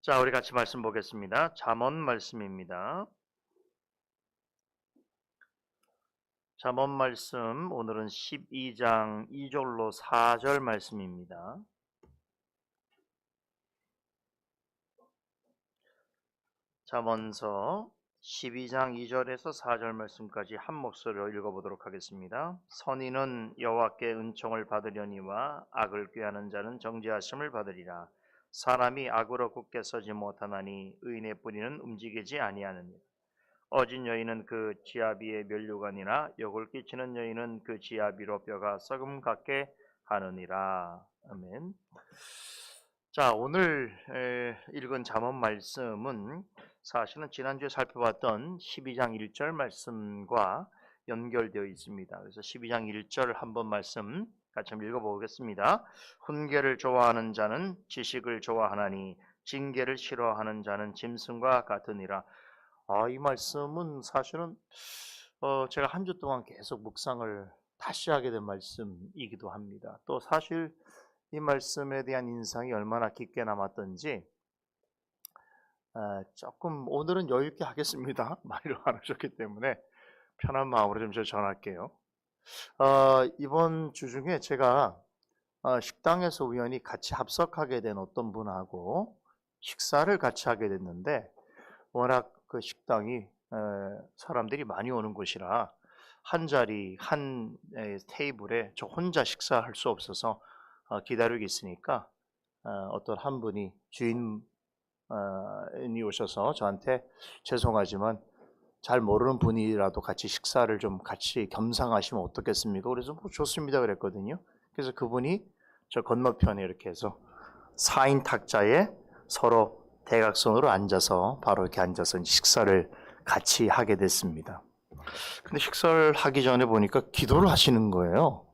자, 우리 같이 말씀 보겠습니다. 잠언 말씀입니다. 잠언 말씀 오늘은 12장 2절로 4절 말씀입니다. 잠언서 12장 2절에서 4절 말씀까지 한 목소리로 읽어보도록 하겠습니다. 선인은 여호와께 은총을 받으려니와 악을 꾀하는 자는 정죄하심을 받으리라. 사람이 악으로 굳게 서지 못하나니 의인의 뿌리는 움직이지 아니하느니라. 어진 여인은 그 지아비의 면류관이나 욕을 끼치는 여인은 그 지아비로 뼈가 썩음 같게 하느니라. 아멘. 자, 오늘 읽은 잠언 말씀은 사실은 지난주에 살펴봤던 12장 1절 말씀과 연결되어 있습니다. 그래서 12장 1절 한번 말씀 같이 한번 읽어보겠습니다. 훈계를 좋아하는 자는 지식을 좋아하나니 징계를 싫어하는 자는 짐승과 같으니라. 이 말씀은 사실은 제가 한 주 동안 계속 묵상을 다시 하게 된 말씀이기도 합니다. 또 사실 이 말씀에 대한 인상이 얼마나 깊게 남았던지 조금 오늘은 여유 있게 하겠습니다. 많이를 안 하셨기 때문에 편한 마음으로 좀 전할게요. 이번 주 중에 제가 식당에서 우연히 같이 합석하게 된 어떤 분하고 식사를 같이 하게 됐는데 워낙 그 식당이 사람들이 많이 오는 곳이라 한 자리 한 테이블에 저 혼자 식사할 수 없어서 기다리고 있으니까 어떤 한 분이 주인이 오셔서 저한테 죄송하지만 잘 모르는 분이라도 같이 식사를 좀 같이 겸상하시면 어떻겠습니까? 그래서 뭐 좋습니다 그랬거든요. 그래서 그분이 저 건너편에 이렇게 해서 4인 탁자에 서로 대각선으로 앉아서 바로 이렇게 앉아서 식사를 같이 하게 됐습니다. 근데 식사를 하기 전에 보니까 기도를 하시는 거예요.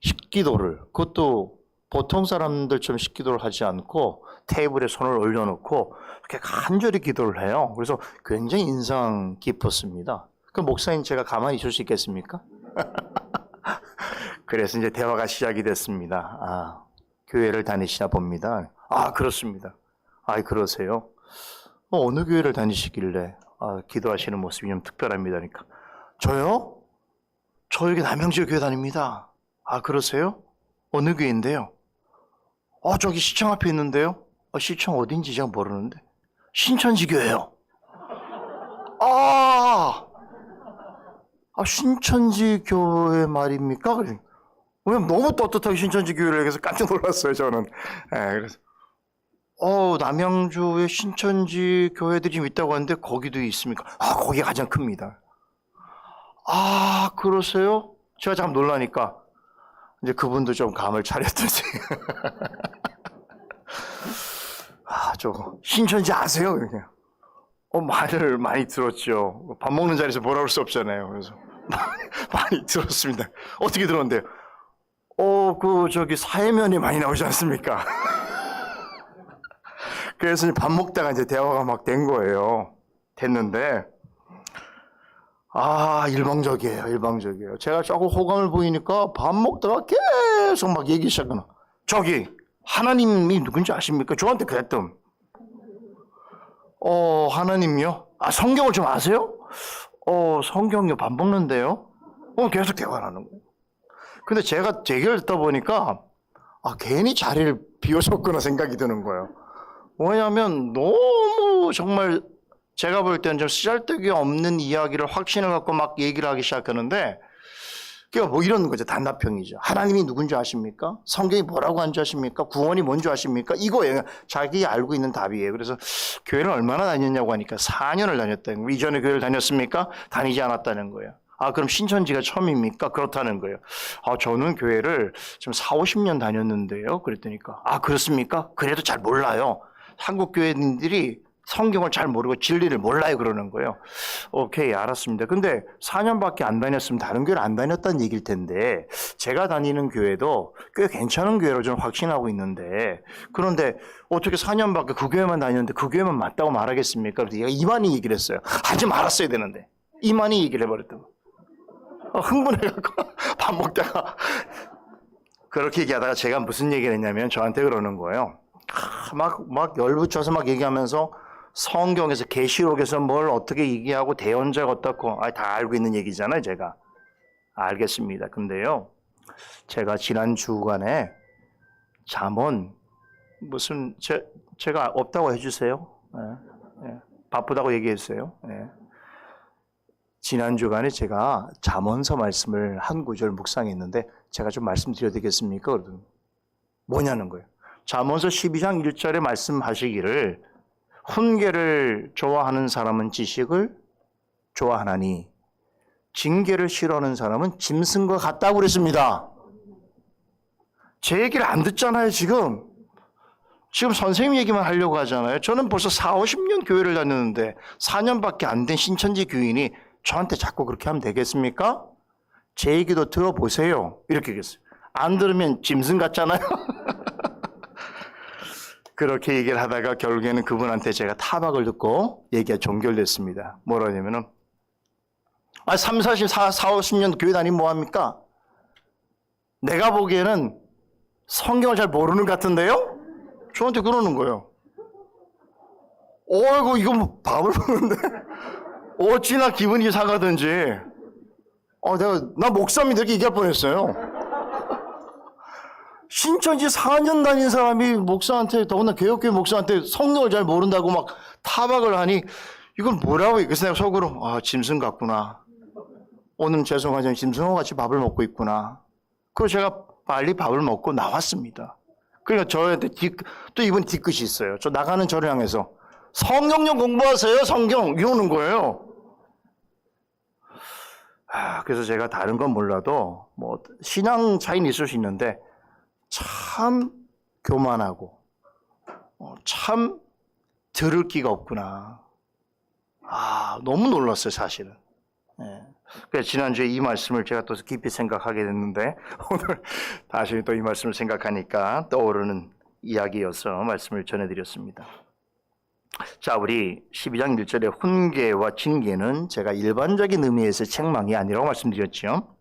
식기도를. 그것도 보통 사람들처럼 식기도를 하지 않고 테이블에 손을 올려놓고 이렇게 간절히 기도를 해요. 그래서 굉장히 인상 깊었습니다. 그 목사님 제가 가만히 있을 수 있겠습니까? 그래서 이제 대화가 시작이 됐습니다. 교회를 다니시나 봅니다. 그렇습니다. 그러세요? 어느 교회를 다니시길래 기도하시는 모습이 좀 특별합니다. 그러니까 저요? 저 여기 남양주 교회 다닙니다. 그러세요? 어느 교회인데요? 저기 시청 앞에 있는데요? 시청 어딘지 제가 모르는데 신천지 교회요. 신천지 교회 말입니까? 왜냐면 너무 떳떳하게 신천지 교회를 얘기해서 깜짝 놀랐어요 저는. 그래서 남양주에 신천지 교회들이 좀 있다고 하는데 거기도 있습니까? 거기 가장 큽니다. 그러세요? 제가 참 놀라니까 이제 그분도 좀 감을 차렸듯이 저거 신천지 아세요? 그냥 말을 많이 들었죠. 밥 먹는 자리에서 뭐라 그럴 수 없잖아요. 그래서 많이 들었습니다. 어떻게 들었는데요? 저기 사회면에 많이 나오지 않습니까? 그래서 밥 먹다가 이제 대화가 막 된 거예요. 됐는데, 일방적이에요. 제가 조금 호감을 보이니까 밥 먹다가 계속 막 얘기 시작하나. 저기, 하나님이 누군지 아십니까? 저한테 그랬던. 하나님요? 성경을 좀 아세요? 성경요, 밥 먹는데요? 계속 대화를 하는 거예요. 근데 제가 얘기를 듣다 보니까, 괜히 자리를 비워줬구나 생각이 드는 거예요. 왜냐하면 너무 정말 제가 볼 때는 좀 쓰잘데기 없는 이야기를 확신을 갖고 막 얘기를 하기 시작하는데 그러니까 뭐 이런 거죠. 단답형이죠. 하나님이 누군지 아십니까? 성경이 뭐라고 한지 아십니까? 구원이 뭔지 아십니까? 이거예요. 자기 알고 있는 답이에요. 그래서 교회를 얼마나 다녔냐고 하니까 4년을 다녔다는 거예요. 이전에 교회를 다녔습니까? 다니지 않았다는 거예요. 그럼 신천지가 처음입니까? 그렇다는 거예요. 저는 교회를 지금 4, 50년 다녔는데요. 그랬더니까 그렇습니까? 그래도 잘 몰라요. 한국 교회인들이 성경을 잘 모르고 진리를 몰라요 그러는 거예요. 오케이, 알았습니다. 근데 4년밖에 안 다녔으면 다른 교회를 안 다녔다는 얘기일 텐데 제가 다니는 교회도 꽤 괜찮은 교회로 좀 확신하고 있는데 그런데 어떻게 4년밖에 그 교회만 다녔는데 그 교회만 맞다고 말하겠습니까? 그래서 얘가 이만희 얘기를 했어요. 하지 말았어야 되는데 이만희 얘기를 해버렸다고. 흥분해갖고 밥 먹다가 그렇게 얘기하다가 제가 무슨 얘기를 했냐면 저한테 그러는 거예요. 막 열붙여서 막 얘기하면서 성경에서 계시록에서 뭘 어떻게 얘기하고 대언자가 어떻고 다 알고 있는 얘기잖아요. 제가 알겠습니다. 근데요, 제가 지난 주간에 잠언 무슨 제가 없다고 해주세요. 바쁘다고 얘기했어요. 지난 주간에 제가 잠언서 말씀을 한 구절 묵상했는데 제가 좀 말씀드려도 되겠습니까? 뭐냐는 거예요. 잠언서 12장 1절에 말씀하시기를 훈계를 좋아하는 사람은 지식을 좋아하나니 징계를 싫어하는 사람은 짐승과 같다고 그랬습니다. 제 얘기를 안 듣잖아요, 지금. 지금 선생님 얘기만 하려고 하잖아요. 저는 벌써 40-50년 교회를 다녔는데 4년밖에 안 된 신천지 교인이 저한테 자꾸 그렇게 하면 되겠습니까? 제 얘기도 들어보세요. 이렇게 얘기했어요. 안 들으면 짐승 같잖아요. 그렇게 얘기를 하다가 결국에는 그분한테 제가 타박을 듣고 얘기가 종결됐습니다. 뭐라 하냐면은 40-50년 교회 다니면 뭐합니까? 내가 보기에는 성경을 잘 모르는 것 같은데요? 저한테 그러는 거예요. 어이구, 이거 뭐 밥을 먹는데? 어찌나 기분이 상하든지. 나 목사입니다. 이렇게 얘기할 뻔했어요. 신천지 4년 다닌 사람이 목사한테, 더구나 개혁교회 목사한테 성경을 잘 모른다고 막 타박을 하니, 이건 뭐라고, 그래서 내가 속으로, 짐승 같구나. 오늘은 죄송하지만 짐승과 같이 밥을 먹고 있구나. 그래서 제가 빨리 밥을 먹고 나왔습니다. 그러니까 저한테 또 이분 뒤끝이 있어요. 저 나가는 저를 향해서 성경 좀 공부하세요. 성경 이러는 거예요. 그래서 제가 다른 건 몰라도 뭐 신앙 차이는 있을 수 있는데 참 교만하고 참 들을 기가 없구나. 너무 놀랐어요, 사실은. 그래서 지난주에 이 말씀을 제가 또 깊이 생각하게 됐는데 오늘 다시 또 이 말씀을 생각하니까 떠오르는 이야기여서 말씀을 전해드렸습니다. 자, 우리 12장 1절의 훈계와 징계는 제가 일반적인 의미에서 책망이 아니라고 말씀드렸죠.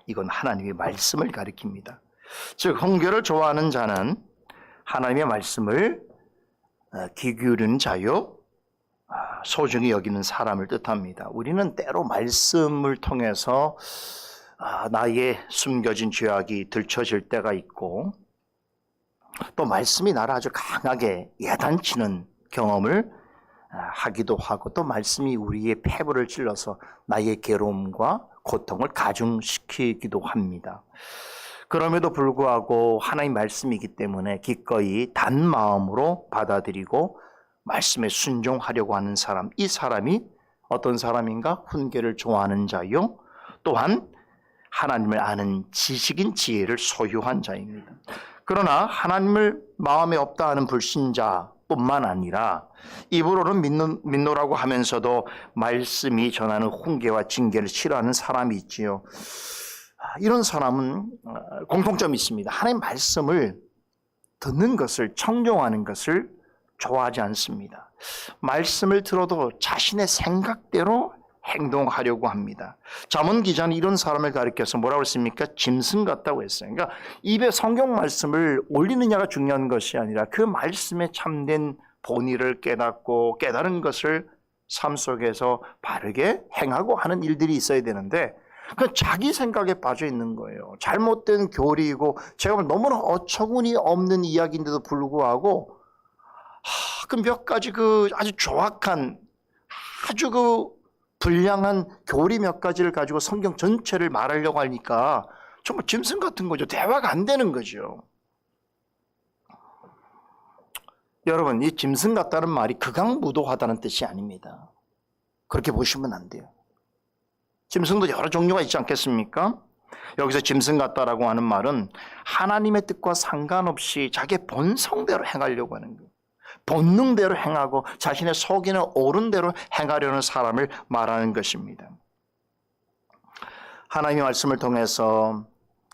이건 하나님의 말씀을 가리킵니다. 즉 훈계를 좋아하는 자는 하나님의 말씀을 귀 기울이는 자요, 소중히 여기는 사람을 뜻합니다. 우리는 때로 말씀을 통해서 나의 숨겨진 죄악이 들춰질 때가 있고 또 말씀이 나를 아주 강하게 야단치는 경험을 하기도 하고 또 말씀이 우리의 폐부를 찔러서 나의 괴로움과 고통을 가중시키기도 합니다. 그럼에도 불구하고 하나님 말씀이기 때문에 기꺼이 단 마음으로 받아들이고 말씀에 순종하려고 하는 사람, 이 사람이 어떤 사람인가? 훈계를 좋아하는 자요, 또한 하나님을 아는 지식인 지혜를 소유한 자입니다. 그러나 하나님을 마음에 없다 하는 불신자뿐만 아니라 입으로는 믿노라고 하면서도 말씀이 전하는 훈계와 징계를 싫어하는 사람이 있지요. 이런 사람은 공통점이 있습니다. 하나님 말씀을 듣는 것을, 청종하는 것을 좋아하지 않습니다. 말씀을 들어도 자신의 생각대로 행동하려고 합니다. 잠언 기자는 이런 사람을 가리켜서 뭐라고 했습니까? 짐승 같다고 했어요. 그러니까 입에 성경 말씀을 올리느냐가 중요한 것이 아니라 그 말씀에 참된 본의를 깨닫고 깨달은 것을 삶 속에서 바르게 행하고 하는 일들이 있어야 되는데 그 자기 생각에 빠져 있는 거예요. 잘못된 교리이고 제가 너무나 어처구니 없는 이야기인데도 불구하고 그 몇 가지 아주 정확한 아주 불량한 교리 몇 가지를 가지고 성경 전체를 말하려고 하니까 정말 짐승 같은 거죠. 대화가 안 되는 거죠. 여러분, 이 짐승 같다는 말이 극악무도하다는 뜻이 아닙니다. 그렇게 보시면 안 돼요. 짐승도 여러 종류가 있지 않겠습니까? 여기서 짐승 같다라고 하는 말은 하나님의 뜻과 상관없이 자기의 본성대로 행하려고 하는 거예요. 본능대로 행하고 자신의 속에는 옳은 대로 행하려는 사람을 말하는 것입니다. 하나님의 말씀을 통해서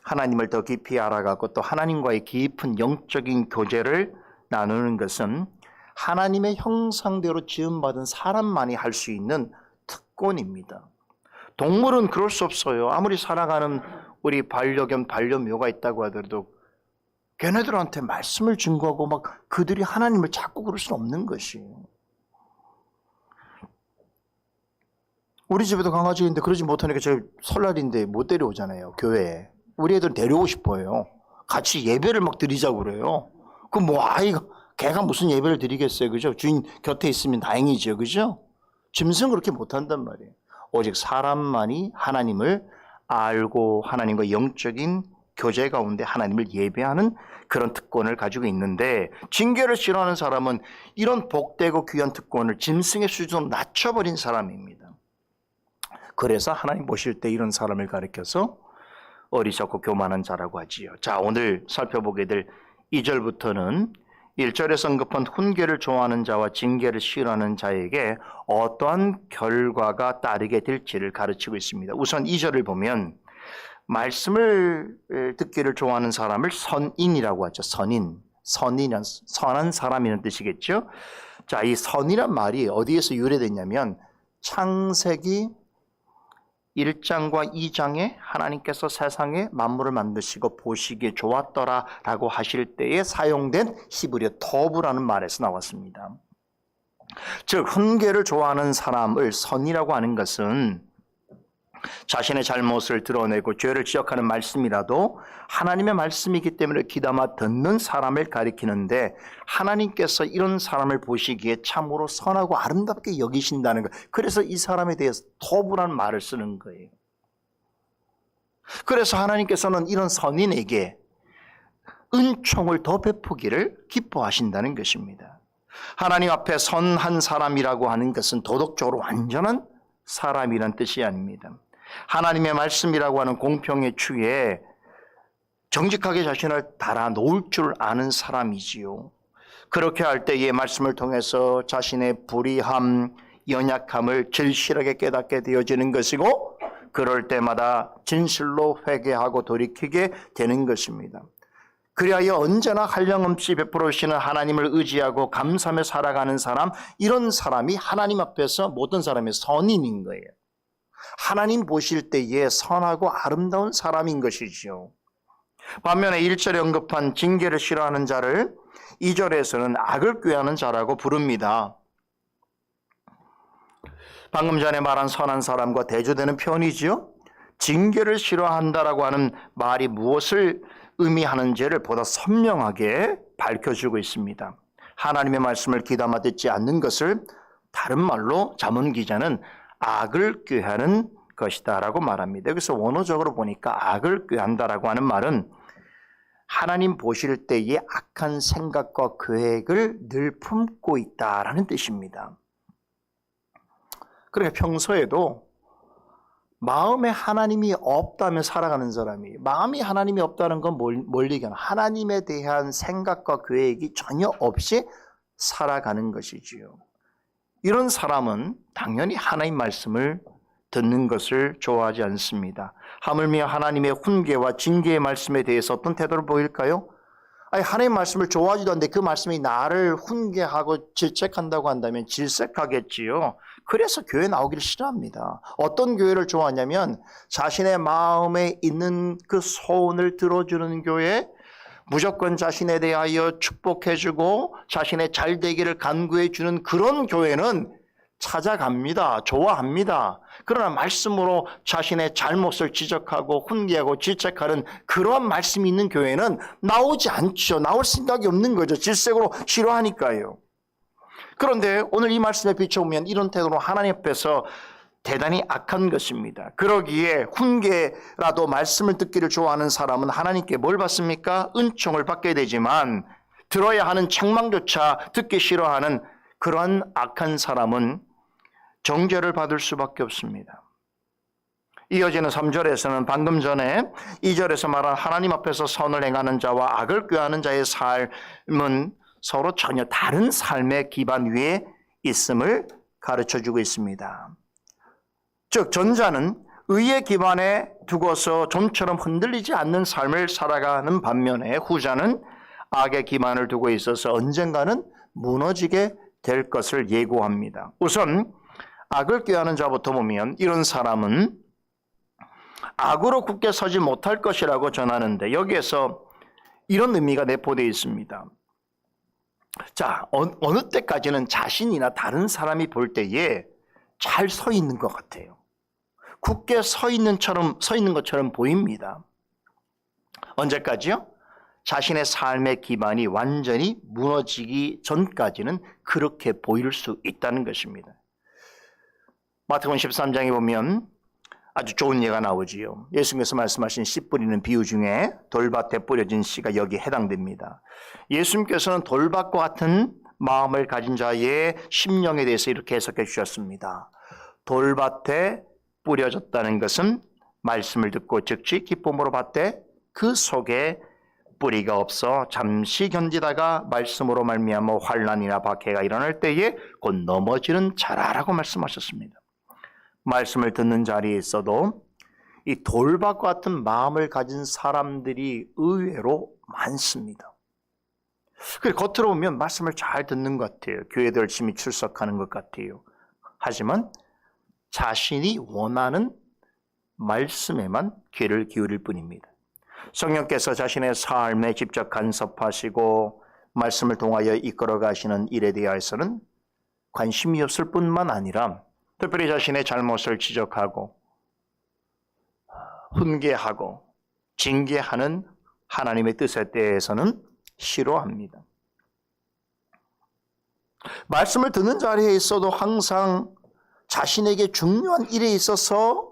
하나님을 더 깊이 알아가고 또 하나님과의 깊은 영적인 교제를 나누는 것은 하나님의 형상대로 지음받은 사람만이 할 수 있는 특권입니다. 동물은 그럴 수 없어요. 아무리 살아가는 우리 반려견, 반려묘가 있다고 하더라도 걔네들한테 말씀을 증거하고 막 그들이 하나님을 찾고 그럴 수는 없는 것이에요. 우리 집에도 강아지 있는데 그러지 못하니까 저희 설날인데 못 데려오잖아요, 교회에. 우리 애들 데려오고 싶어요. 같이 예배를 막 드리자고 그래요. 그럼 뭐 아이가 걔가 무슨 예배를 드리겠어요, 그죠? 주인 곁에 있으면 다행이죠, 그죠? 짐승은 그렇게 못한단 말이에요. 오직 사람만이 하나님을 알고 하나님과 영적인 교제 가운데 하나님을 예배하는 그런 특권을 가지고 있는데, 징계를 싫어하는 사람은 이런 복되고 귀한 특권을 짐승의 수준으로 낮춰버린 사람입니다. 그래서 하나님 보실 때 이런 사람을 가리켜서 어리석고 교만한 자라고 하지요. 자, 오늘 살펴보게 될 2절부터는 1절에서 언급한 훈계를 좋아하는 자와 징계를 싫어하는 자에게 어떠한 결과가 따르게 될지를 가르치고 있습니다. 우선 2절을 보면 말씀을 듣기를 좋아하는 사람을 선인이라고 하죠. 선인은 선한 사람이라는 뜻이겠죠. 자, 이 선이란 말이 어디에서 유래됐냐면 창세기 1장과 2장에 하나님께서 세상에 만물을 만드시고 보시기에 좋았더라라고 하실 때에 사용된 히브리어 토브라는 말에서 나왔습니다. 즉 훈계를 좋아하는 사람을 선이라고 하는 것은 자신의 잘못을 드러내고 죄를 지적하는 말씀이라도 하나님의 말씀이기 때문에 귀담아 듣는 사람을 가리키는데, 하나님께서 이런 사람을 보시기에 참으로 선하고 아름답게 여기신다는 것. 그래서 이 사람에 대해서 토브라는 말을 쓰는 거예요. 그래서 하나님께서는 이런 선인에게 은총을 더 베푸기를 기뻐하신다는 것입니다. 하나님 앞에 선한 사람이라고 하는 것은 도덕적으로 완전한 사람이란 뜻이 아닙니다. 하나님의 말씀이라고 하는 공평의 추에 정직하게 자신을 달아 놓을 줄 아는 사람이지요. 그렇게 할 때의 말씀을 통해서 자신의 불의함, 연약함을 절실하게 깨닫게 되어지는 것이고, 그럴 때마다 진실로 회개하고 돌이키게 되는 것입니다. 그리하여 언제나 한량없이 베풀어주시는 하나님을 의지하고 감사하며 살아가는 사람, 이런 사람이 하나님 앞에서 모든 사람의 선인인 거예요. 하나님 보실 때에 선하고 아름다운 사람인 것이지요. 반면에 1절에 언급한 징계를 싫어하는 자를 2절에서는 악을 꾀하는 자라고 부릅니다. 방금 전에 말한 선한 사람과 대조되는 표현이지요. 징계를 싫어한다라고 하는 말이 무엇을 의미하는지를 보다 선명하게 밝혀주고 있습니다. 하나님의 말씀을 귀담아 듣지 않는 것을 다른 말로 자문 기자는 악을 꾀하는 것이다 라고 말합니다. 그래서 원어적으로 보니까 악을 꾀한다라고 하는 말은 하나님 보실 때의 악한 생각과 계획을 늘 품고 있다라는 뜻입니다. 그러니까 평소에도 마음에 하나님이 없다면 살아가는 사람이, 마음이 하나님이 없다는 건 뭘 얘기하나? 하나님에 대한 생각과 계획이 전혀 없이 살아가는 것이지요. 이런 사람은 당연히 하나님 말씀을 듣는 것을 좋아하지 않습니다. 하물며 하나님의 훈계와 징계의 말씀에 대해서 어떤 태도를 보일까요? 아니, 하나님 말씀을 좋아하지도 않는데 그 말씀이 나를 훈계하고 질책한다고 한다면 질색하겠지요. 그래서 교회 나오기를 싫어합니다. 어떤 교회를 좋아하냐면 자신의 마음에 있는 그 소원을 들어주는 교회, 무조건 자신에 대하여 축복해주고 자신의 잘되기를 간구해주는 그런 교회는 찾아갑니다. 좋아합니다. 그러나 말씀으로 자신의 잘못을 지적하고 훈계하고 질책하는 그런 말씀이 있는 교회는 나오지 않죠. 나올 생각이 없는 거죠. 질색으로 싫어하니까요. 그런데 오늘 이 말씀에 비춰보면 이런 태도로 하나님 앞에서 대단히 악한 것입니다. 그러기에 훈계라도 말씀을 듣기를 좋아하는 사람은 하나님께 뭘 받습니까? 은총을 받게 되지만 들어야 하는 책망조차 듣기 싫어하는 그러한 악한 사람은 정죄를 받을 수밖에 없습니다. 이어지는 3절에서는 방금 전에 2절에서 말한 하나님 앞에서 선을 행하는 자와 악을 꾀하는 자의 삶은 서로 전혀 다른 삶의 기반 위에 있음을 가르쳐주고 있습니다. 즉 전자는 의의 기반에 두고서 좀처럼 흔들리지 않는 삶을 살아가는 반면에 후자는 악의 기반을 두고 있어서 언젠가는 무너지게 될 것을 예고합니다. 우선 악을 꾀하는 자부터 보면 이런 사람은 악으로 굳게 서지 못할 것이라고 전하는데, 여기에서 이런 의미가 내포되어 있습니다. 자, 어느 때까지는 자신이나 다른 사람이 볼 때에 잘 서 있는 것 같아요. 굳게 서 있는 것처럼 보입니다. 언제까지요? 자신의 삶의 기반이 완전히 무너지기 전까지는 그렇게 보일 수 있다는 것입니다. 마태복음 13장에 보면 아주 좋은 예가 나오지요. 예수님께서 말씀하신 씨 뿌리는 비유 중에 돌밭에 뿌려진 씨가 여기에 해당됩니다. 예수님께서는 돌밭과 같은 마음을 가진 자의 심령에 대해서 이렇게 해석해 주셨습니다. 돌밭에 뿌려졌다는 것은 말씀을 듣고 즉시 기쁨으로 받되 그 속에 뿌리가 없어 잠시 견디다가 말씀으로 말미암아 환난이나 박해가 일어날 때에 곧 넘어지는 자라라고 말씀하셨습니다. 말씀을 듣는 자리에 있어도 이 돌밭과 같은 마음을 가진 사람들이 의외로 많습니다. 그리고 겉으로 보면 말씀을 잘 듣는 것 같아요. 교회도 열심히 출석하는 것 같아요. 하지만 자신이 원하는 말씀에만 귀를 기울일 뿐입니다. 성령께서 자신의 삶에 직접 간섭하시고 말씀을 통하여 이끌어 가시는 일에 대해서는 관심이 없을 뿐만 아니라 특별히 자신의 잘못을 지적하고 훈계하고 징계하는 하나님의 뜻에 대해서는 싫어합니다. 말씀을 듣는 자리에 있어도 항상 자신에게 중요한 일에 있어서는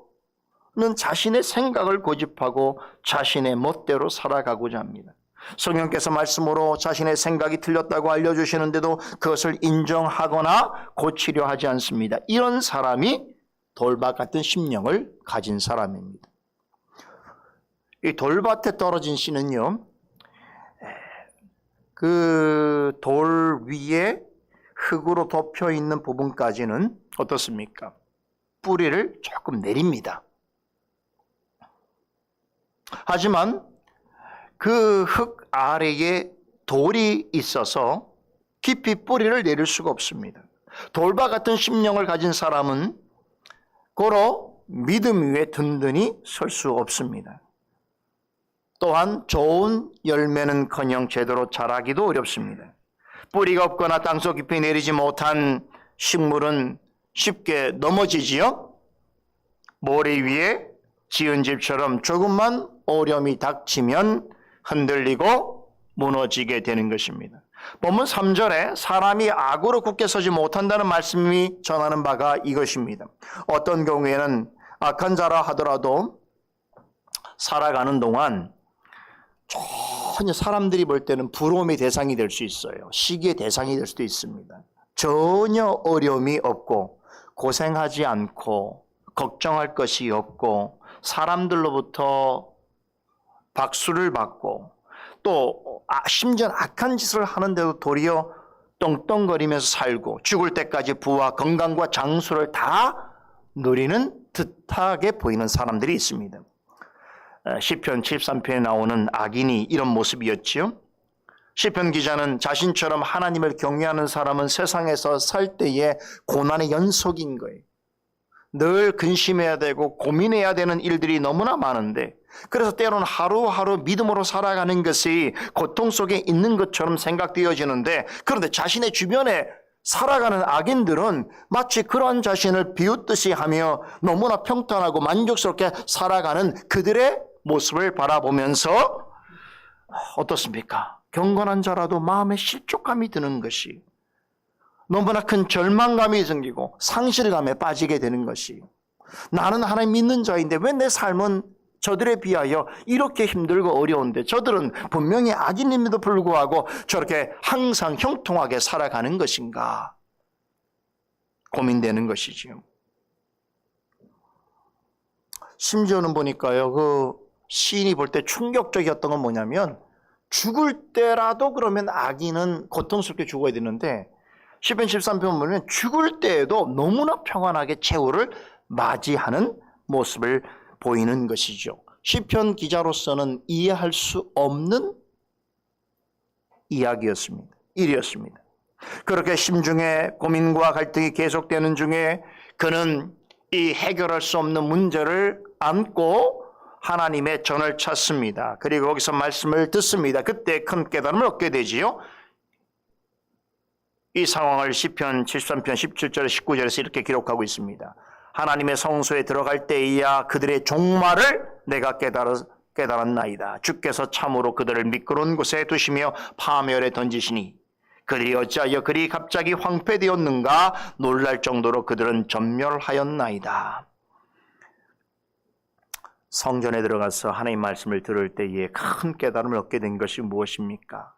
자신의 생각을 고집하고 자신의 멋대로 살아가고자 합니다. 성령께서 말씀으로 자신의 생각이 틀렸다고 알려주시는데도 그것을 인정하거나 고치려 하지 않습니다. 이런 사람이 돌밭 같은 심령을 가진 사람입니다. 이 돌밭에 떨어진 씨는요, 그 돌 위에 흙으로 덮여 있는 부분까지는 어떻습니까? 뿌리를 조금 내립니다. 하지만 그 흙 아래에 돌이 있어서 깊이 뿌리를 내릴 수가 없습니다. 돌밭 같은 심령을 가진 사람은 고로 믿음 위에 든든히 설 수 없습니다. 또한 좋은 열매는커녕 제대로 자라기도 어렵습니다. 뿌리가 없거나 땅속 깊이 내리지 못한 식물은 쉽게 넘어지지요. 모래 위에 지은 집처럼 조금만 오염이 닥치면 흔들리고 무너지게 되는 것입니다. 본문 3절에 사람이 악으로 굳게 서지 못한다는 말씀이 전하는 바가 이것입니다. 어떤 경우에는 악한 자라 하더라도 살아가는 동안 전혀 사람들이 볼 때는 부러움의 대상이 될 수 있어요. 시기의 대상이 될 수도 있습니다. 전혀 어려움이 없고 고생하지 않고 걱정할 것이 없고 사람들로부터 박수를 받고 또 심지어 악한 짓을 하는데도 도리어 떵떵거리면서 살고 죽을 때까지 부와 건강과 장수를 다 누리는 듯하게 보이는 사람들이 있습니다. 시편 73편에 나오는 악인이 이런 모습이었지요. 시편 기자는 자신처럼 하나님을 경외하는 사람은 세상에서 살 때에 고난의 연속인 거예요. 늘 근심해야 되고 고민해야 되는 일들이 너무나 많은데 그래서 때로는 하루하루 믿음으로 살아가는 것이 고통 속에 있는 것처럼 생각되어지는데 그런데 자신의 주변에 살아가는 악인들은 마치 그러한 자신을 비웃듯이 하며 너무나 평탄하고 만족스럽게 살아가는 그들의 모습을 바라보면서 어떻습니까? 경건한 자라도 마음에 실족감이 드는 것이 너무나 큰 절망감이 생기고 상실감에 빠지게 되는 것이 나는 하나님 믿는 자인데 왜 내 삶은 저들에 비하여 이렇게 힘들고 어려운데 저들은 분명히 악인임에도 불구하고 저렇게 항상 형통하게 살아가는 것인가 고민되는 것이지요. 심지어는 보니까요, 그 시인이 볼 때 충격적이었던 건 뭐냐면 죽을 때라도 그러면 악인은 고통스럽게 죽어야 되는데 시편 13편 보면 죽을 때에도 너무나 평안하게 최후를 맞이하는 모습을 보이는 것이죠. 시편 기자로서는 이해할 수 없는 이야기였습니다. 일이었습니다. 그렇게 심중에 고민과 갈등이 계속되는 중에 그는 이 해결할 수 없는 문제를 안고 하나님의 전을 찾습니다. 그리고 거기서 말씀을 듣습니다. 그때 큰 깨달음을 얻게 되지요. 이 상황을 시편 73편 17절 19절에서 이렇게 기록하고 있습니다. 하나님의 성소에 들어갈 때에야 그들의 종말을 내가 깨달았나이다. 주께서 참으로 그들을 미끄러운 곳에 두시며 파멸에 던지시니 그들이 어찌하여 그리 갑자기 황폐되었는가 놀랄 정도로 그들은 전멸하였나이다. 성전에 들어가서 하나님 말씀을 들을 때에 큰 깨달음을 얻게 된 것이 무엇입니까?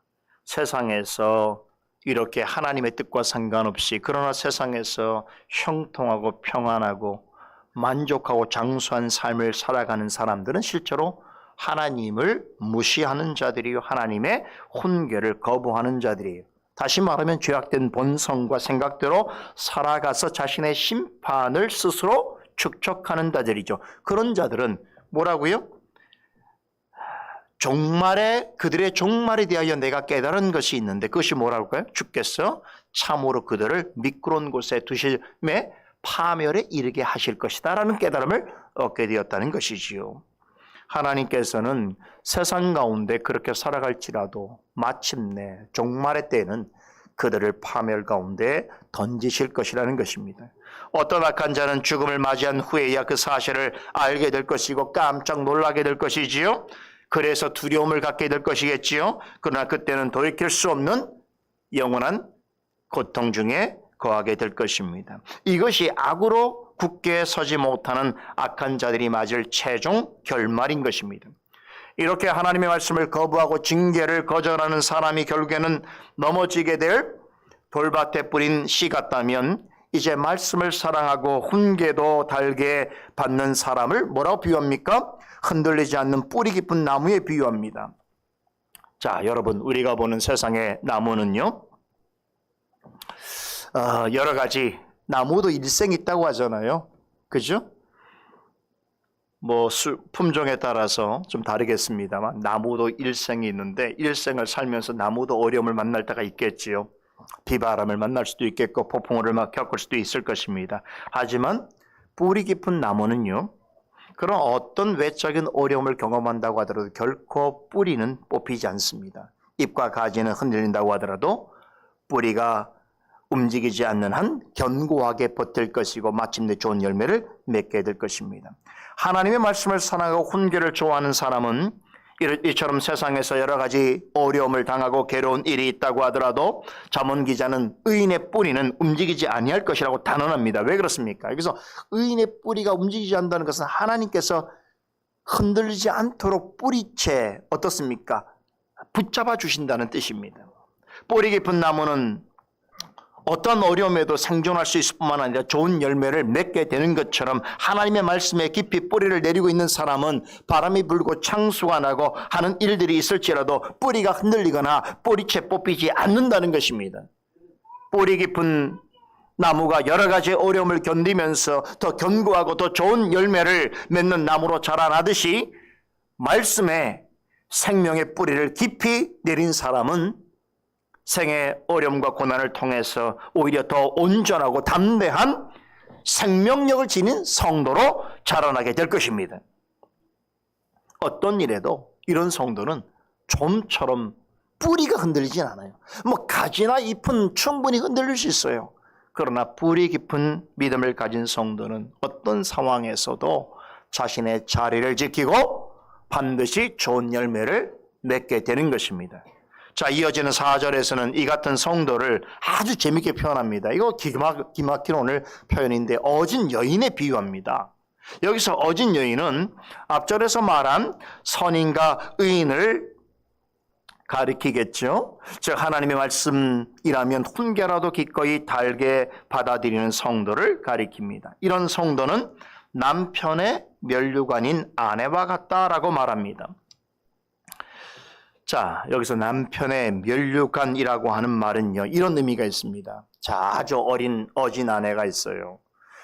세상에서 이렇게 하나님의 뜻과 상관없이 그러나 세상에서 형통하고 평안하고 만족하고 장수한 삶을 살아가는 사람들은 실제로 하나님을 무시하는 자들이요, 하나님의 훈계를 거부하는 자들이에요. 다시 말하면 죄악된 본성과 생각대로 살아가서 자신의 심판을 스스로 축적하는 자들이죠. 그런 자들은 뭐라고요? 그들의 종말에 대하여 내가 깨달은 것이 있는데 그것이 뭐라고요? 주께서 참으로 그들을 미끄러운 곳에 두심에 파멸에 이르게 하실 것이다 라는 깨달음을 얻게 되었다는 것이지요. 하나님께서는 세상 가운데 그렇게 살아갈지라도 마침내 종말의 때에는 그들을 파멸 가운데 던지실 것이라는 것입니다. 어떤 악한 자는 죽음을 맞이한 후에야 그 사실을 알게 될 것이고 깜짝 놀라게 될 것이지요. 그래서 두려움을 갖게 될 것이겠지요. 그러나 그때는 돌이킬 수 없는 영원한 고통 중에 거하게 될 것입니다. 이것이 악으로 굳게 서지 못하는 악한 자들이 맞을 최종 결말인 것입니다. 이렇게 하나님의 말씀을 거부하고 징계를 거절하는 사람이 결국에는 넘어지게 될 돌밭에 뿌린 씨 같다면 이제 말씀을 사랑하고 훈계도 달게 받는 사람을 뭐라고 비유합니까? 흔들리지 않는 뿌리 깊은 나무에 비유합니다. 자, 여러분, 우리가 보는 세상의 나무는요, 여러 가지 나무도 일생이 있다고 하잖아요. 그죠? 품종에 따라서 좀 다르겠습니다만 나무도 일생이 있는데 일생을 살면서 나무도 어려움을 만날 때가 있겠지요. 비바람을 만날 수도 있겠고 폭풍우를 겪을 수도 있을 것입니다. 하지만 뿌리 깊은 나무는요, 그런 어떤 외적인 어려움을 경험한다고 하더라도 결코 뿌리는 뽑히지 않습니다. 잎과 가지는 흔들린다고 하더라도 뿌리가 움직이지 않는 한 견고하게 버틸 것이고 마침내 좋은 열매를 맺게 될 것입니다. 하나님의 말씀을 사랑하고 훈계를 좋아하는 사람은 이처럼 세상에서 여러 가지 어려움을 당하고 괴로운 일이 있다고 하더라도 잠언 기자는 의인의 뿌리는 움직이지 아니할 것이라고 단언합니다. 왜 그렇습니까? 여기서 의인의 뿌리가 움직이지 않는다는 것은 하나님께서 흔들리지 않도록 뿌리채 어떻습니까? 붙잡아 주신다는 뜻입니다. 뿌리 깊은 나무는 어떤 어려움에도 생존할 수 있을 뿐만 아니라 좋은 열매를 맺게 되는 것처럼 하나님의 말씀에 깊이 뿌리를 내리고 있는 사람은 바람이 불고 창수가 나고 하는 일들이 있을지라도 뿌리가 흔들리거나 뿌리채 뽑히지 않는다는 것입니다. 뿌리 깊은 나무가 여러 가지 어려움을 견디면서 더 견고하고 더 좋은 열매를 맺는 나무로 자라나듯이 말씀에 생명의 뿌리를 깊이 내린 사람은 생의 어려움과 고난을 통해서 오히려 더 온전하고 담대한 생명력을 지닌 성도로 자라나게 될 것입니다. 어떤 일에도 이런 성도는 좀처럼 뿌리가 흔들리진 않아요. 가지나 잎은 충분히 흔들릴 수 있어요. 그러나 뿌리 깊은 믿음을 가진 성도는 어떤 상황에서도 자신의 자리를 지키고 반드시 좋은 열매를 맺게 되는 것입니다. 자, 이어지는 4절에서는 이 같은 성도를 아주 재밌게 표현합니다. 이거 기막힌 오늘 표현인데 어진 여인에 비유합니다. 여기서 어진 여인은 앞절에서 말한 선인과 의인을 가리키겠죠. 즉 하나님의 말씀이라면 훈계라도 기꺼이 달게 받아들이는 성도를 가리킵니다. 이런 성도는 남편의 면류관인 아내와 같다라고 말합니다. 자, 여기서 남편의 면류관이라고 하는 말은요, 이런 의미가 있습니다. 자, 아주 어진 아내가 있어요.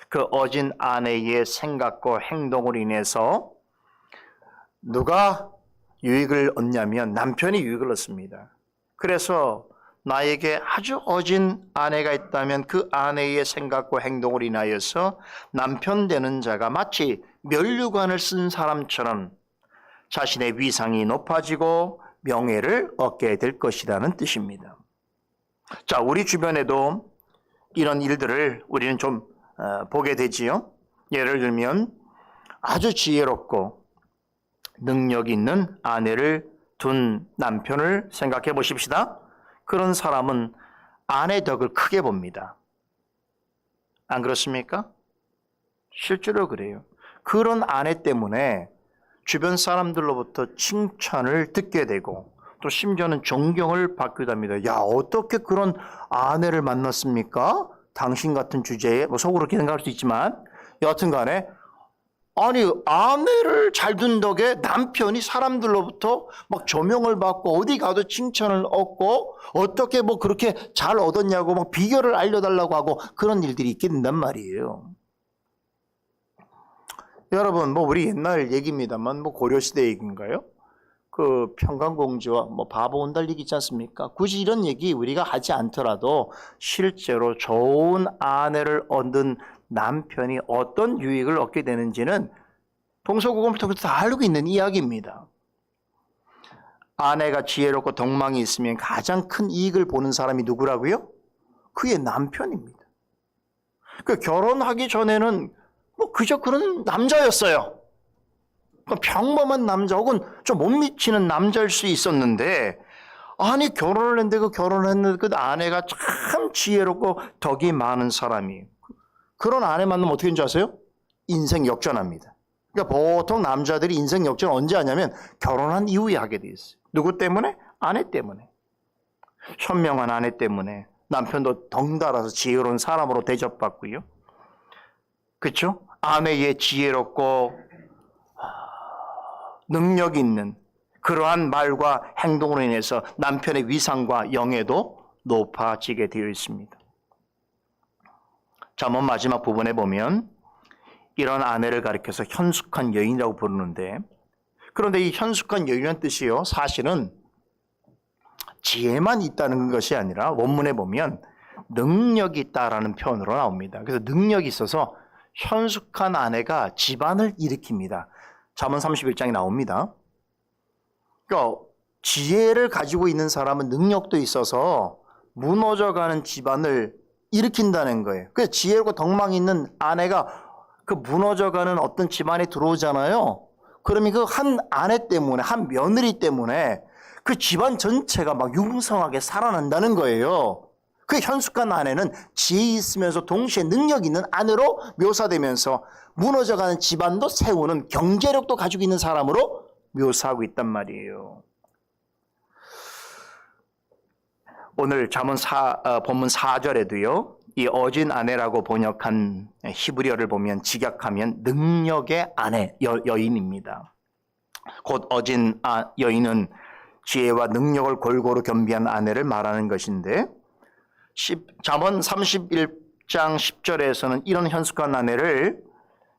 그 어진 아내의 생각과 행동으로 인해서 누가 유익을 얻냐면 남편이 유익을 얻습니다. 그래서 나에게 아주 어진 아내가 있다면 그 아내의 생각과 행동으로 인하여서 남편 되는 자가 마치 면류관을 쓴 사람처럼 자신의 위상이 높아지고 명예를 얻게 될 것이라는 뜻입니다. 자, 우리 주변에도 이런 일들을 우리는 좀 보게 되지요. 예를 들면 아주 지혜롭고 능력 있는 아내를 둔 남편을 생각해 보십시다. 그런 사람은 아내 덕을 크게 봅니다. 안 그렇습니까? 실제로 그래요. 그런 아내 때문에 주변 사람들로부터 칭찬을 듣게 되고 또 심지어는 존경을 받기도 합니다. 야, 어떻게 그런 아내를 만났습니까? 당신 같은 주제에, 뭐 속으로 그렇게 생각할 수 있지만 여하튼 간에 아니, 아내를 잘 둔 덕에 남편이 사람들로부터 막 조명을 받고 어디 가도 칭찬을 얻고 어떻게 뭐 그렇게 잘 얻었냐고 막 비결을 알려달라고 하고 그런 일들이 있게 된단 말이에요. 여러분, 뭐 우리 옛날 얘기입니다만 뭐 고려시대 얘기인가요? 그 평강공주와 뭐 바보 온달 얘기 있지 않습니까? 굳이 이런 얘기 우리가 하지 않더라도 실제로 좋은 아내를 얻는 남편이 어떤 유익을 얻게 되는지는 동서고금을 통해서 다 알고 있는 이야기입니다. 아내가 지혜롭고 덕망이 있으면 가장 큰 이익을 보는 사람이 누구라고요? 그의 남편입니다. 그 결혼하기 전에는 뭐 그저 그런 남자였어요. 평범한 남자 혹은 좀 못 미치는 남자일 수 있었는데 아니 결혼을 했는데 그 결혼했는데 그 아내가 참 지혜롭고 덕이 많은 사람이 그런 아내 만나면 어떻게 되는지 아세요? 인생 역전합니다. 그러니까 보통 남자들이 인생 역전 언제 하냐면 결혼한 이후에 하게 돼 있어요. 누구 때문에? 아내 때문에. 현명한 아내 때문에 남편도 덩달아서 지혜로운 사람으로 대접받고요. 그렇죠? 아내의 지혜롭고 능력 있는 그러한 말과 행동으로 인해서 남편의 위상과 영예도 높아지게 되어 있습니다. 잠언 마지막 부분에 보면 이런 아내를 가리켜서 현숙한 여인이라고 부르는데 그런데 이 현숙한 여인이라는 뜻이요 사실은 지혜만 있다는 것이 아니라 원문에 보면 능력이 있다라는 표현으로 나옵니다. 그래서 능력이 있어서 현숙한 아내가 집안을 일으킵니다. 잠언 31장에 나옵니다. 그러니까 지혜를 가지고 있는 사람은 능력도 있어서 무너져가는 집안을 일으킨다는 거예요. 그래서 지혜롭고 덕망이 있는 아내가 그 무너져가는 어떤 집안에 들어오잖아요. 그러면 그 한 아내 때문에, 한 며느리 때문에 그 집안 전체가 막 융성하게 살아난다는 거예요. 그 현숙한 아내는 지혜 있으면서 동시에 능력 있는 아내로 묘사되면서 무너져가는 집안도 세우는 경제력도 가지고 있는 사람으로 묘사하고 있단 말이에요. 오늘 잠언 본문 4절에도요. 이 어진 아내라고 번역한 히브리어를 보면 직역하면 능력의 아내, 여인입니다. 곧 어진 여인은 지혜와 능력을 골고루 겸비한 아내를 말하는 것인데 잠언 31장 10절에서는 이런 현숙한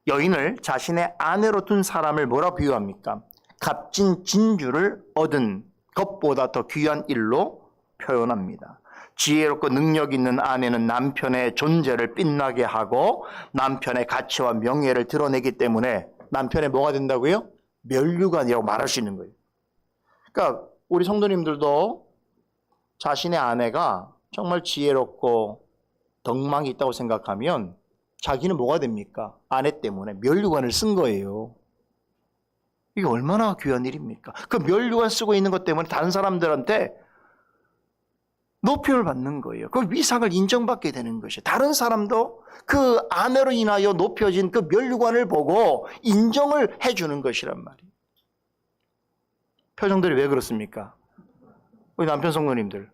여인을 자신의 아내로 둔 사람을 뭐라 비유합니까? 값진 진주를 얻은 것보다 더 귀한 일로 표현합니다. 지혜롭고 능력 있는 아내는 남편의 존재를 빛나게 하고 남편의 가치와 명예를 드러내기 때문에 남편의 뭐가 된다고요? 면류관이라고 말할 수 있는 거예요. 그러니까 우리 성도님들도 자신의 아내가 정말 지혜롭고 덕망이 있다고 생각하면 자기는 뭐가 됩니까? 아내 때문에 면류관을 쓴 거예요. 이게 얼마나 귀한 일입니까? 그 면류관 쓰고 있는 것 때문에 다른 사람들한테 높임을 받는 거예요. 그 위상을 인정받게 되는 것이에요. 다른 사람도 그 아내로 인하여 높여진 그 면류관을 보고 인정을 해주는 것이란 말이에요. 표정들이 왜 그렇습니까? 우리 남편 성도님들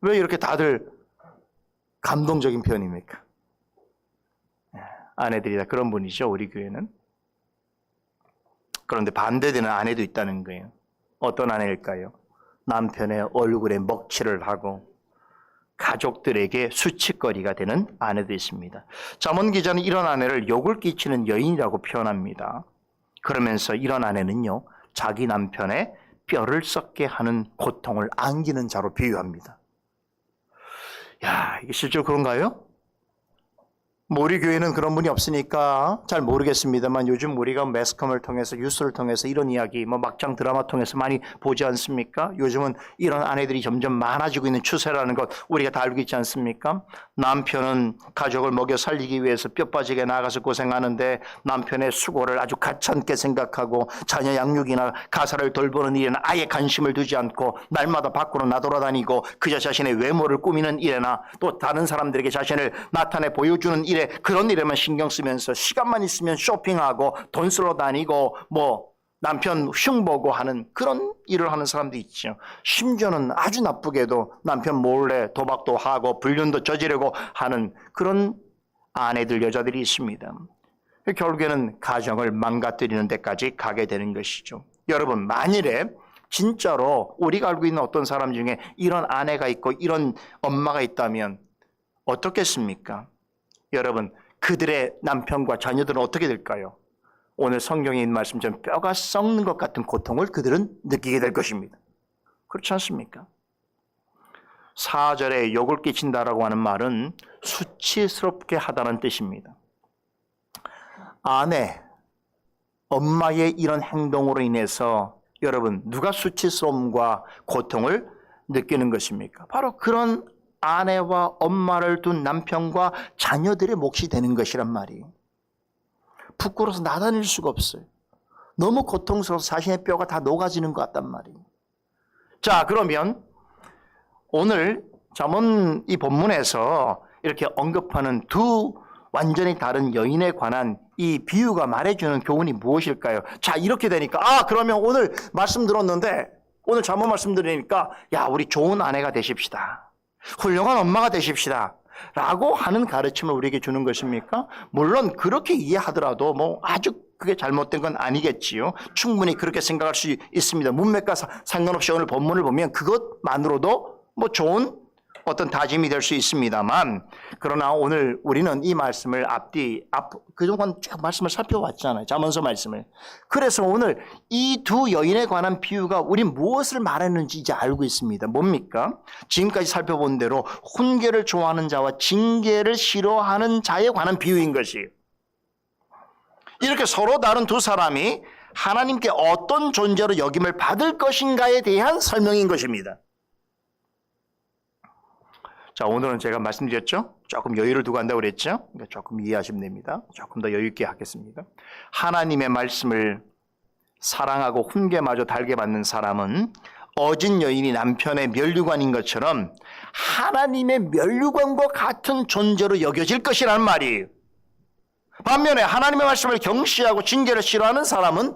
왜 이렇게 다들 감동적인 표현입니까? 아내들이 다 그런 분이죠. 우리 교회는. 그런데 반대되는 아내도 있다는 거예요. 어떤 아내일까요? 남편의 얼굴에 먹칠을 하고 가족들에게 수치거리가 되는 아내도 있습니다. 잠언 기자는 이런 아내를 욕을 끼치는 여인이라고 표현합니다. 그러면서 이런 아내는요, 자기 남편의 뼈를 썩게 하는 고통을 안기는 자로 비유합니다. 야, 이게 실제로 그런가요? 뭐 우리 교회는 그런 분이 없으니까 잘 모르겠습니다만 요즘 우리가 매스컴을 통해서 뉴스를 통해서 이런 이야기 뭐 막장 드라마 통해서 많이 보지 않습니까? 요즘은 이런 아내들이 점점 많아지고 있는 추세라는 것 우리가 다 알고 있지 않습니까? 남편은 가족을 먹여 살리기 위해서 뼈 빠지게 나가서 고생하는데 남편의 수고를 아주 가찮게 생각하고 자녀 양육이나 가사를 돌보는 일에는 아예 관심을 두지 않고 날마다 밖으로 나돌아다니고 그저 자신의 외모를 꾸미는 일에나 또 다른 사람들에게 자신을 나타내 보여주는 일에 그런 일에만 신경 쓰면서 시간만 있으면 쇼핑하고 돈 쓰러 다니고 뭐 남편 흉보고 하는 그런 일을 하는 사람도 있죠. 심지어는 아주 나쁘게도 남편 몰래 도박도 하고 불륜도 저지르고 하는 그런 아내들 여자들이 있습니다. 결국에는 가정을 망가뜨리는 데까지 가게 되는 것이죠. 여러분 만일에 진짜로 우리가 알고 있는 어떤 사람 중에 이런 아내가 있고 이런 엄마가 있다면 어떻겠습니까? 여러분 그들의 남편과 자녀들은 어떻게 될까요? 오늘 성경에 있는 말씀처럼 뼈가 썩는 것 같은 고통을 그들은 느끼게 될 것입니다. 그렇지 않습니까? 4절에 욕을 끼친다라고 하는 말은 수치스럽게 하다는 뜻입니다. 아내, 엄마의 이런 행동으로 인해서 여러분 누가 수치스러움과 고통을 느끼는 것입니까? 바로 그런 아내와 엄마를 둔 남편과 자녀들의 몫이 되는 것이란 말이에요. 부끄러워서 나다닐 수가 없어요. 너무 고통스러워서 자신의 뼈가 다 녹아지는 것 같단 말이에요. 자, 그러면 오늘 잠언 이 본문에서 이렇게 언급하는 두 완전히 다른 여인에 관한 이 비유가 말해주는 교훈이 무엇일까요? 자, 이렇게 되니까 그러면 오늘 말씀 들었는데 오늘 잠언 말씀 들으니까 야, 우리 좋은 아내가 되십시다. 훌륭한 엄마가 되십시다. 라고 하는 가르침을 우리에게 주는 것입니까? 물론 그렇게 이해하더라도 뭐 아주 그게 잘못된 건 아니겠지요. 충분히 그렇게 생각할 수 있습니다. 문맥과 상관없이 오늘 본문을 보면 그것만으로도 뭐 좋은 어떤 다짐이 될 수 있습니다만, 그러나 오늘 우리는 이 말씀을 그동안 쭉 말씀을 살펴왔잖아요. 잠언서 말씀을. 그래서 오늘 이 두 여인에 관한 비유가 우리 무엇을 말했는지 이제 알고 있습니다. 뭡니까? 지금까지 살펴본 대로 훈계를 좋아하는 자와 징계를 싫어하는 자에 관한 비유인 것이에요. 이렇게 서로 다른 두 사람이 하나님께 어떤 존재로 여김을 받을 것인가에 대한 설명인 것입니다. 자, 오늘은 제가 말씀드렸죠? 조금 여유를 두고 한다고 그랬죠? 그러니까 조금 이해하시면 됩니다. 조금 더 여유 있게 하겠습니다. 하나님의 말씀을 사랑하고 훈계마저 달게 받는 사람은 어진 여인이 남편의 면류관인 것처럼 하나님의 면류관과 같은 존재로 여겨질 것이라는 말이에요. 반면에 하나님의 말씀을 경시하고 징계를 싫어하는 사람은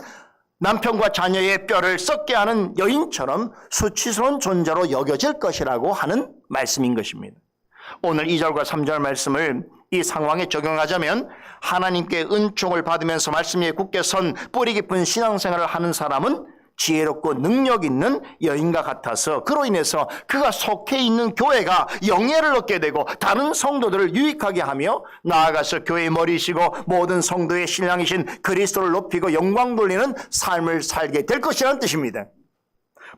남편과 자녀의 뼈를 썩게 하는 여인처럼 수치스러운 존재로 여겨질 것이라고 하는 말씀인 것입니다. 오늘 2절과 3절 말씀을 이 상황에 적용하자면 하나님께 은총을 받으면서 말씀 위에 굳게 선 뿌리 깊은 신앙생활을 하는 사람은 지혜롭고 능력 있는 여인과 같아서 그로 인해서 그가 속해 있는 교회가 영예를 얻게 되고 다른 성도들을 유익하게 하며 나아가서 교회의 머리이시고 모든 성도의 신랑이신 그리스도를 높이고 영광 돌리는 삶을 살게 될 것이라는 뜻입니다.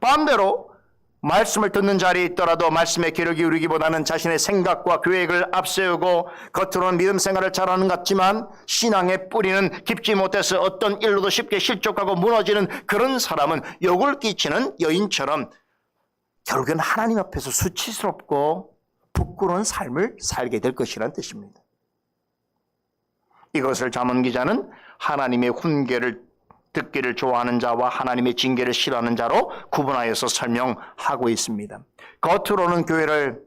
반대로 말씀을 듣는 자리에 있더라도 말씀에 귀를 기울이기보다는 자신의 생각과 계획을 앞세우고 겉으로는 믿음 생활을 잘하는 것 같지만 신앙의 뿌리는 깊지 못해서 어떤 일로도 쉽게 실족하고 무너지는 그런 사람은 욕을 끼치는 여인처럼 결국엔 하나님 앞에서 수치스럽고 부끄러운 삶을 살게 될 것이라는 뜻입니다. 이것을 잠언 기자는 하나님의 훈계를 듣기를 좋아하는 자와 하나님의 징계를 싫어하는 자로 구분하여서 설명하고 있습니다. 겉으로는 교회를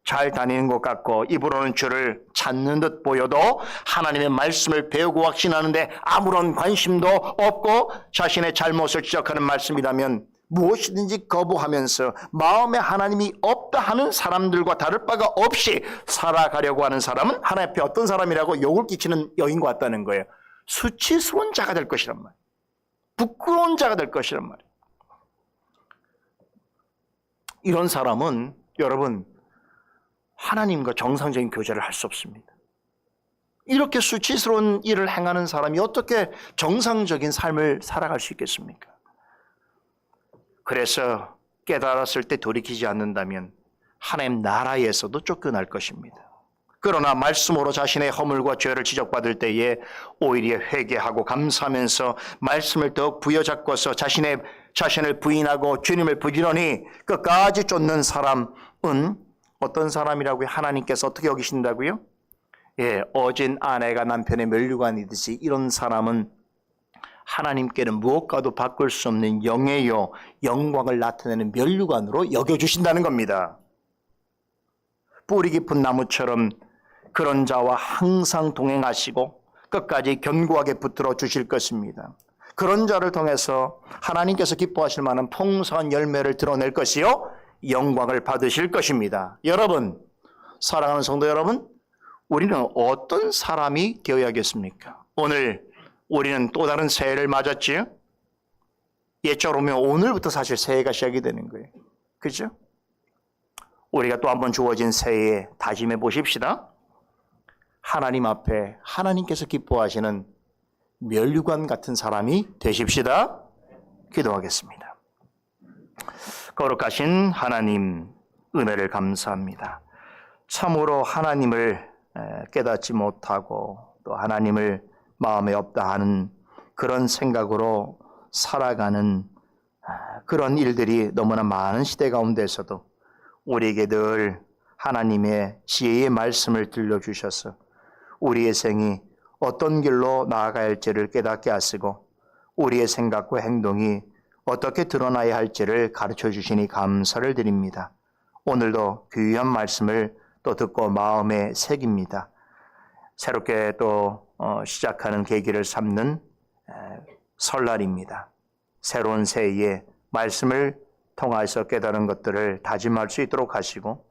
잘 다니는 것 같고 입으로는 주를 찾는 듯 보여도 하나님의 말씀을 배우고 확신하는데 아무런 관심도 없고 자신의 잘못을 지적하는 말씀이라면 무엇이든지 거부하면서 마음에 하나님이 없다 하는 사람들과 다를 바가 없이 살아가려고 하는 사람은 하나님 앞에 어떤 사람이라고 욕을 끼치는 여인과 같다는 거예요. 수치스러운 자가 될 것이란 말이에요. 부끄러운 자가 될 것이란 말이에요. 이런 사람은 여러분 하나님과 정상적인 교제를 할 수 없습니다. 이렇게 수치스러운 일을 행하는 사람이 어떻게 정상적인 삶을 살아갈 수 있겠습니까? 그래서 깨달았을 때 돌이키지 않는다면 하나님 나라에서도 쫓겨날 것입니다. 그러나 말씀으로 자신의 허물과 죄를 지적받을 때에 오히려 회개하고 감사하면서 말씀을 더욱 부여잡고서 자신을 부인하고 주님을 부지런히 끝까지 쫓는 사람은 어떤 사람이라고요? 하나님께서 어떻게 여기신다고요? 예, 어진 아내가 남편의 면류관이듯이 이런 사람은 하나님께는 무엇과도 바꿀 수 없는 영예요, 영광을 나타내는 면류관으로 여겨주신다는 겁니다. 뿌리 깊은 나무처럼 그런 자와 항상 동행하시고 끝까지 견고하게 붙들어 주실 것입니다. 그런 자를 통해서 하나님께서 기뻐하실 만한 풍성한 열매를 드러낼 것이요 영광을 받으실 것입니다. 여러분, 사랑하는 성도 여러분, 우리는 어떤 사람이 되어야겠습니까? 오늘 우리는 또 다른 새해를 맞았지요? 옛적으로 보면 오늘부터 사실 새해가 시작이 되는 거예요. 그죠? 우리가 또 한 번 주어진 새해에 다짐해 보십시다. 하나님 앞에 하나님께서 기뻐하시는 면류관 같은 사람이 되십시다. 기도하겠습니다. 거룩하신 하나님, 은혜를 감사합니다. 참으로 하나님을 깨닫지 못하고 또 하나님을 마음에 없다 하는 그런 생각으로 살아가는 그런 일들이 너무나 많은 시대 가운데서도 우리에게 늘 하나님의 지혜의 말씀을 들려주셔서 우리의 생이 어떤 길로 나아가야 할지를 깨닫게 하시고 우리의 생각과 행동이 어떻게 드러나야 할지를 가르쳐 주시니 감사를 드립니다. 오늘도 귀한 말씀을 또 듣고 마음에 새깁니다. 새롭게 또 시작하는 계기를 삼는 설날입니다. 새로운 새해에 말씀을 통해서 깨달은 것들을 다짐할 수 있도록 하시고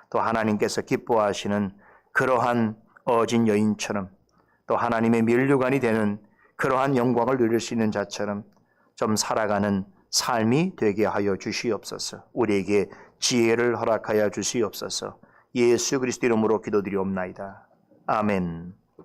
또 하나님께서 기뻐하시는 그러한 어진 여인처럼 또 하나님의 면류관이 되는 그러한 영광을 누릴 수 있는 자처럼 좀 살아가는 삶이 되게 하여 주시옵소서. 우리에게 지혜를 허락하여 주시옵소서. 예수 그리스도 이름으로 기도드리옵나이다. 아멘.